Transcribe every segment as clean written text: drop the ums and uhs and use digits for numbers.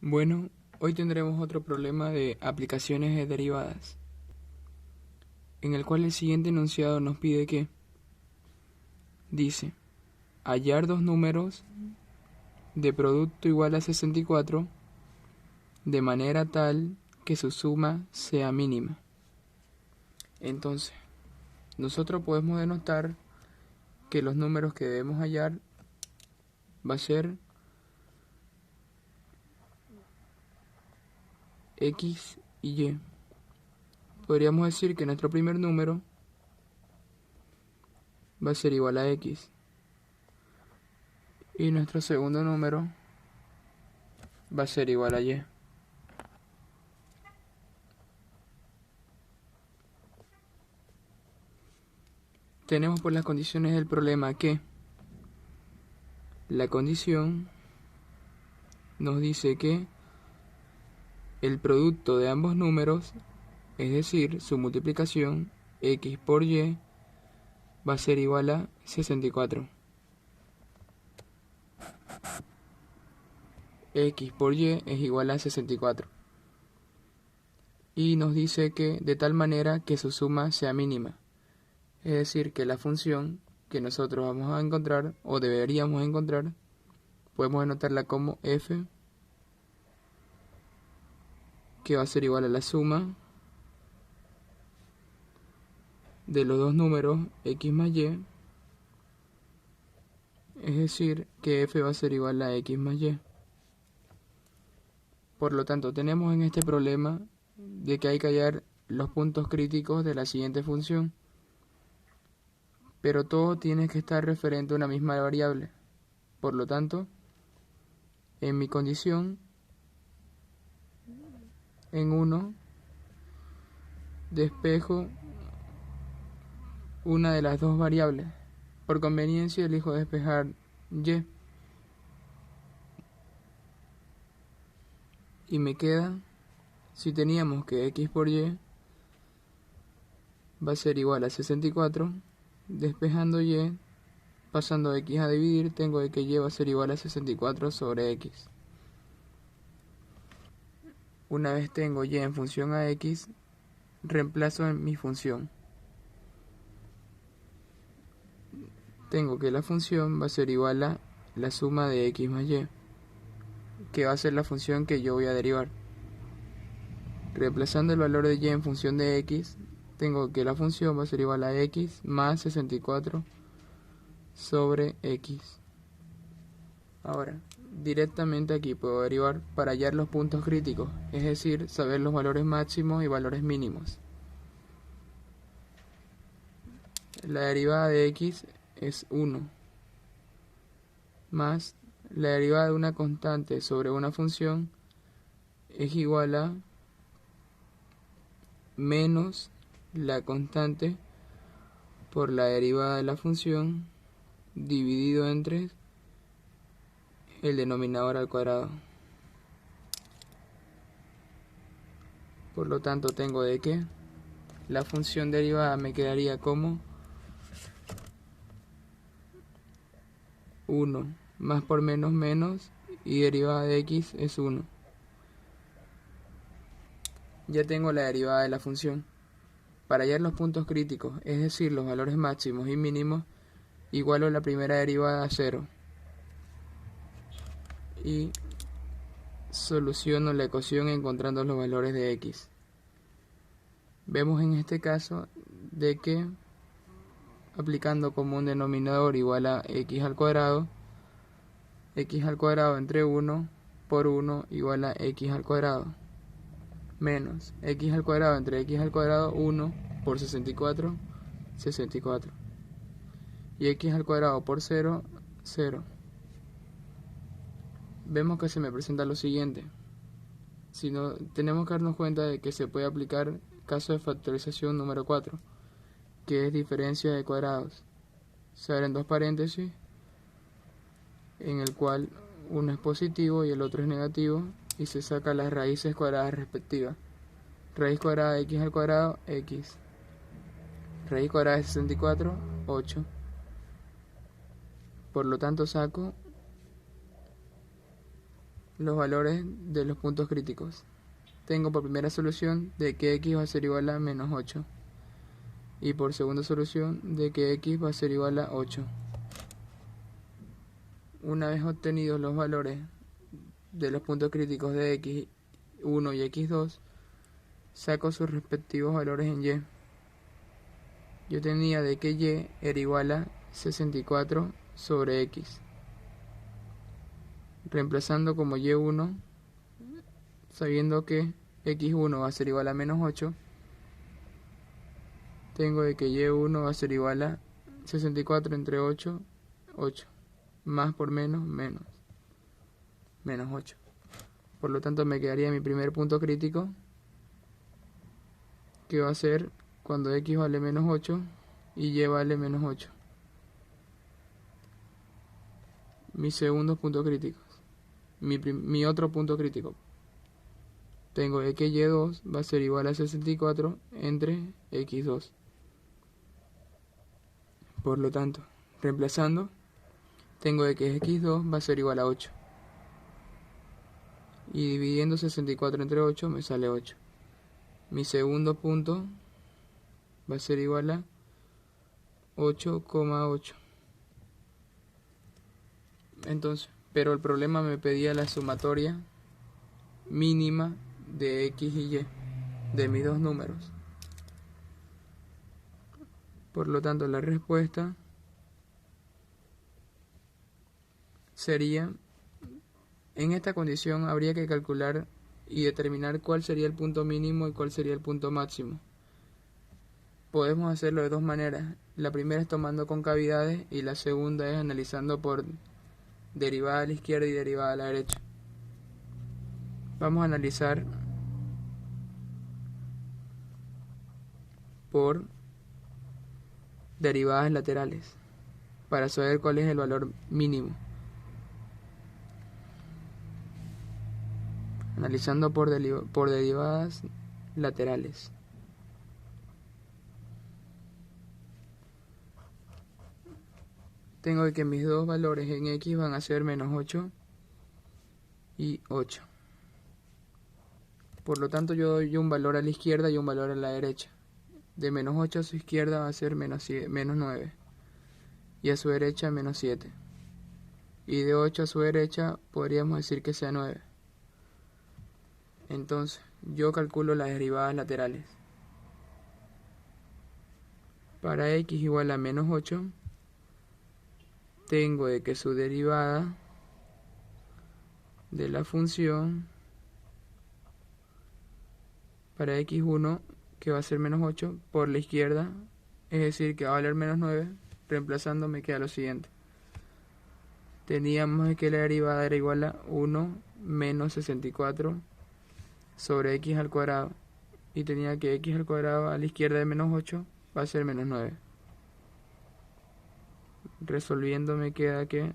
Bueno, hoy tendremos otro problema de aplicaciones de derivadas, en el cual el siguiente enunciado nos pide que dice hallar dos números de producto igual a 64 de manera tal que su suma sea mínima. Entonces, nosotros podemos denotar que los números que debemos hallar va a ser x y y. Podríamos decir que nuestro primer número va a ser igual a x y nuestro segundo número va a ser igual a y. Tenemos por las condiciones del problema que la condición nos dice que el producto de ambos números, es decir, su multiplicación, x por y, va a ser igual a 64. X por y es igual a 64. Y nos dice que de tal manera que su suma sea mínima. Es decir, que la función que nosotros vamos a encontrar, o deberíamos encontrar, podemos anotarla como f, que va a ser igual a la suma de los dos números x más y, es decir, que f va a ser igual a x más y. Por lo tanto, tenemos en este problema de que hay que hallar los puntos críticos de la siguiente función, pero todo tiene que estar referente a una misma variable. Por lo tanto, en mi condición, en 1, despejo una de las dos variables. Por conveniencia elijo despejar y. Y me queda, si teníamos que x por y va a ser igual a 64, despejando y, pasando x a dividir, tengo de que y va a ser igual a 64 sobre x. Una vez tengo y en función a x, reemplazo en mi función. Tengo que la función va a ser igual a la suma de x más y, que va a ser la función que yo voy a derivar. Reemplazando el valor de y en función de x, tengo que la función va a ser igual a x más 64 sobre x. Ahora, directamente aquí puedo derivar para hallar los puntos críticos, es decir, saber los valores máximos y valores mínimos. La derivada de x es 1, más la derivada de una constante sobre una función es igual a menos la constante por la derivada de la función dividido entre el denominador al cuadrado. Por lo tanto, tengo de que la función derivada me quedaría como 1 más por menos menos, y derivada de x es 1. Ya tengo la derivada de la función. Para hallar los puntos críticos, es decir, los valores máximos y mínimos, igualo la primera derivada a 0. Y soluciono la ecuación encontrando los valores de x. Vemos en este caso de que aplicando como un denominador igual a x al cuadrado entre 1 por 1 igual a x al cuadrado, menos x al cuadrado entre x al cuadrado 1 por 64, 64. Y x al cuadrado por 0, 0. Vemos que se me presenta lo siguiente. Tenemos que darnos cuenta de que se puede aplicar caso de factorización número 4, que es diferencia de cuadrados. Se abren dos paréntesis, en el cual uno es positivo y el otro es negativo, y se saca las raíces cuadradas respectivas. Raíz cuadrada de x al cuadrado, x. Raíz cuadrada de 64, 8. Por lo tanto saco los valores de los puntos críticos. Tengo por primera solución de que x va a ser igual a menos 8. Y por segunda solución de que x va a ser igual a 8. Una vez obtenidos los valores de los puntos críticos de x1 y x2, saco sus respectivos valores en y. Yo tenía de que y era igual a 64 sobre x. Reemplazando como y1, sabiendo que x1 va a ser igual a menos 8, tengo de que y1 va a ser igual a 64 entre 8, 8. Más por menos, menos 8. Por lo tanto me quedaría mi primer punto crítico, que va a ser cuando x vale menos 8 y y vale menos 8. Mis segundos puntos críticos. Mi otro punto crítico. Tengo de que y2 va a ser igual a 64 entre x2. Por lo tanto, reemplazando, tengo de que x2 va a ser igual a 8. Y dividiendo 64 entre 8 me sale 8. Mi segundo punto va a ser igual a 8,8. Entonces, pero el problema me pedía la sumatoria mínima de x y y de mis dos números. Por lo tanto, la respuesta sería, en esta condición habría que calcular y determinar cuál sería el punto mínimo y cuál sería el punto máximo. Podemos hacerlo de dos maneras. La primera es tomando concavidades y la segunda es analizando por derivada a la izquierda y derivada a la derecha. Vamos a analizar por derivadas laterales para saber cuál es el valor mínimo. Analizando por derivadas laterales. Tengo que mis dos valores en x van a ser menos 8 y 8. Por lo tanto yo doy un valor a la izquierda y un valor a la derecha. De menos 8 a su izquierda va a ser menos 9. Y a su derecha menos 7. Y de 8 a su derecha podríamos decir que sea 9. Entonces yo calculo las derivadas laterales. Para x igual a menos 8, tengo de que su derivada de la función para x1, que va a ser menos 8, por la izquierda, es decir, que va a valer menos 9, reemplazando me queda lo siguiente. Teníamos que la derivada era igual a 1 menos 64 sobre x al cuadrado. Y tenía que x al cuadrado a la izquierda de menos 8 va a ser menos 9. Resolviendo me queda que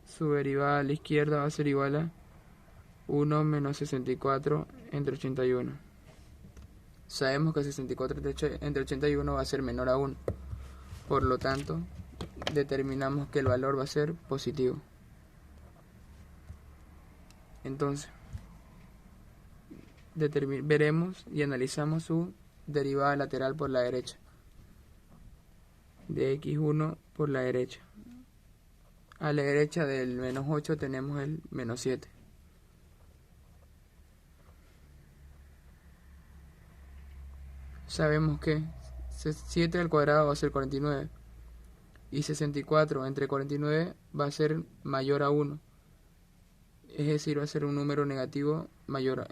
su derivada a la izquierda va a ser igual a 1 menos 64 entre 81. Sabemos que 64 entre 81 va a ser menor a 1. Por lo tanto, determinamos que el valor va a ser positivo. Entonces, veremos y analizamos su derivada lateral por la derecha. De x1 por la derecha. A la derecha del menos 8 tenemos el menos 7. Sabemos que 7 al cuadrado va a ser 49. Y 64 entre 49 va a ser mayor a 1. Es decir, va a ser un número negativo mayor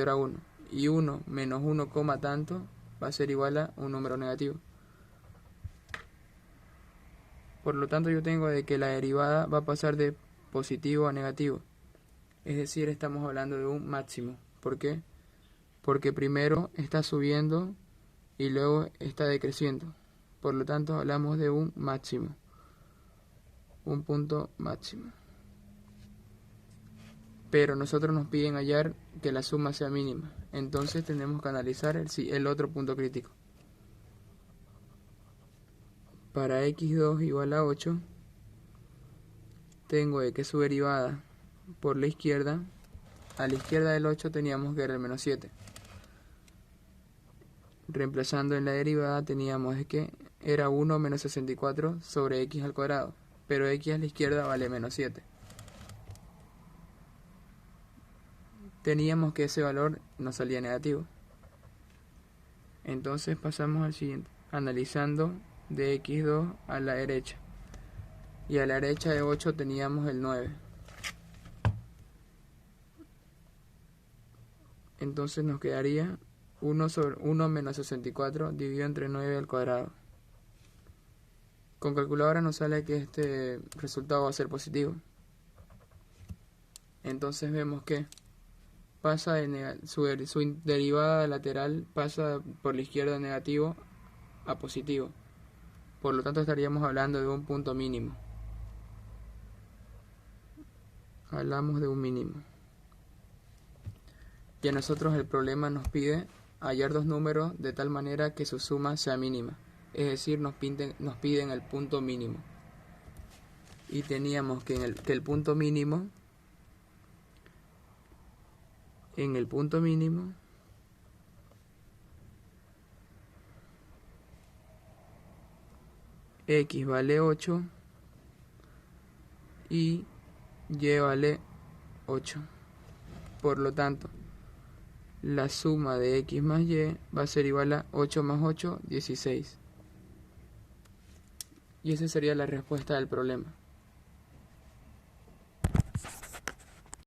a 1. Y 1 menos 1, tanto va a ser igual a un número negativo. Por lo tanto, yo tengo de que la derivada va a pasar de positivo a negativo. Es decir, estamos hablando de un máximo. ¿Por qué? Porque primero está subiendo y luego está decreciendo. Por lo tanto, hablamos de un máximo. Un punto máximo. Pero nosotros nos piden hallar que la suma sea mínima. Entonces tenemos que analizar el otro punto crítico. Para x2 igual a 8, tengo de que su derivada por la izquierda a la izquierda del 8 teníamos que era el menos 7. Reemplazando en la derivada teníamos que era 1 menos 64 sobre x al cuadrado, pero x a la izquierda vale menos 7. Teníamos que ese valor nos salía negativo. Entonces pasamos al siguiente, analizando de x2 a la derecha. Y a la derecha de 8 teníamos el 9. Entonces nos quedaría 1 menos 64 dividido entre 9 al cuadrado. Con calculadora nos sale que este resultado va a ser positivo. Entonces vemos que pasa de su derivada lateral pasa por la izquierda de negativo a positivo. Por lo tanto estaríamos hablando de un punto mínimo. Hablamos de un mínimo. Y a nosotros el problema nos pide hallar dos números de tal manera que su suma sea mínima. Es decir, nos piden el punto mínimo. Y teníamos que en el punto mínimo, x vale 8 y y vale 8. Por lo tanto, la suma de x más y va a ser igual a 8 más 8, 16. Y esa sería la respuesta del problema.